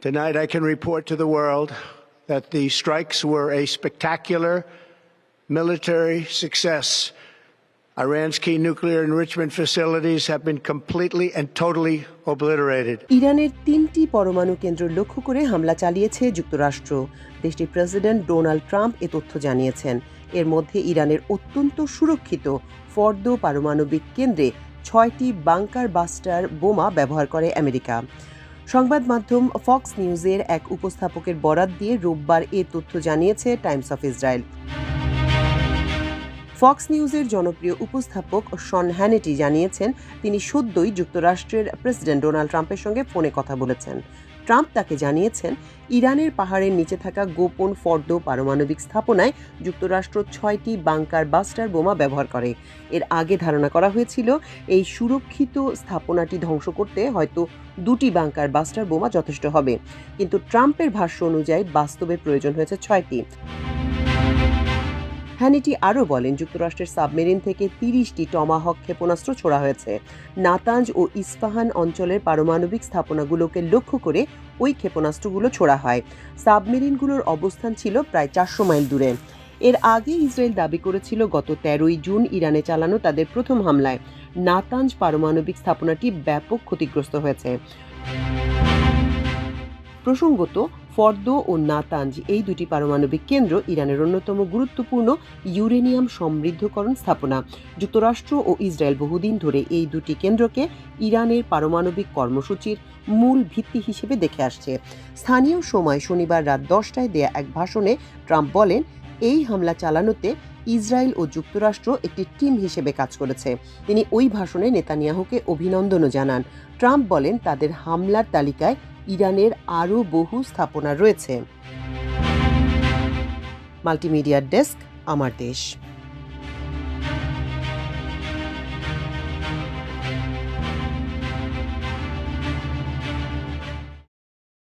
Tonight, I can report to the world that the strikes were a spectacular military success. Iran's key nuclear enrichment facilities have been completely and totally obliterated. ইরানের 3টি পরমাণু কেন্দ্র লক্ষ্য করে হামলা চালিয়েছে যুক্তরাষ্ট্র। দেশটির প্রেসিডেন্ট ডোনাল্ড ট্রাম্প এ তথ্য জানিয়েছেন। এর মধ্যে ইরানের অত্যন্ত সুরক্ষিত ফর্দো পারমাণবিক কেন্দ্রে 6টি বাংকার বাস্টার বোমা ব্যবহার করে আমেরিকা। সংবাদ মাধ্যম ফক্স নিউজের এক উপস্থাপকের বরাত দিয়ে রোববার এ তথ্য জানিয়েছে টাইমস অফ ইসরায়েল। ফক্স নিউজের জনপ্রিয় উপস্থাপক শন হ্যানেটি জানিয়েছেন, তিনি সদ্যই যুক্তরাষ্ট্রের প্রেসিডেন্ট ডোনাল্ড ট্রাম্পের সঙ্গে ফোনে কথা বলেছেন। ট্রাম্প তাকে জানিয়েছেন, ইরানের পাহাড়ের নিচে থাকা গোপন ফর্দো পারমাণবিক স্থাপনায় যুক্তরাষ্ট্র 6টি বাংকার বাস্টার বোমা ব্যবহার করে। এর আগে ধারণা করা হয়েছিল, এই সুরক্ষিত স্থাপনাটি ধ্বংস করতে হয়তো 2টি বাংকার বাস্টার বোমা যথেষ্ট হবে, কিন্তু ট্রাম্পের ভাষ্য অনুযায়ী বাস্তবে প্রয়োজন হয়েছে 6টি। হ্যানিটি আরও বলেন, যুক্তরাষ্ট্রের সাবমেরিন থেকে 30টি টমাহক ক্ষেপণাস্ত্র ছোড়া হয়েছে। নাতাঞ্জ ও ইস্পাহান অঞ্চলের পারমাণবিক স্থাপনাগুলোকে লক্ষ্য করে ওই ক্ষেপণাস্ত্রগুলো ছোড়া হয়। সাবমেরিনগুলোর অবস্থান ছিল প্রায় 400 মাইল দূরে। এর আগে ইসরায়েল দাবি করেছিল, গত 13ই জুন ইরানে চালানো তাদের প্রথম হামলায় নাতাঞ্জ পারমাণবিক স্থাপনাটি ব্যাপক ক্ষতিগ্রস্ত হয়েছে। প্রসঙ্গত, ফর্দো ও নাতাঞ্জ এই দুটি পারমাণবিক কেন্দ্র ইরানের অন্যতম গুরুত্বপূর্ণ ইউরেনিয়াম সমৃদ্ধকরণ স্থাপনা। যুক্তরাষ্ট্র ও ইসরায়েল বহুদিন ধরে এই দুটি কেন্দ্রকে ইরানের পারমাণবিক কর্মসূচির মূল ভিত্তি হিসেবে দেখে আসছে। স্থানীয় সময় শনিবার রাত 10টায় দেয়া এক ভাষণে ট্রাম্প বলেন, এই হামলা চালানোতে ইসরায়েল ও যুক্তরাষ্ট্র একটি টিম হিসেবে কাজ করেছে। তিনি ওই ভাষণে নেতানিয়াহুকে অভিনন্দনও জানান। ট্রাম্প বলেন, তাদের হামলার তালিকায় ইরানের আরও বহু স্থাপনা রয়েছে। মাল্টিমিডিয়া ডেস্ক, আমার দেশ।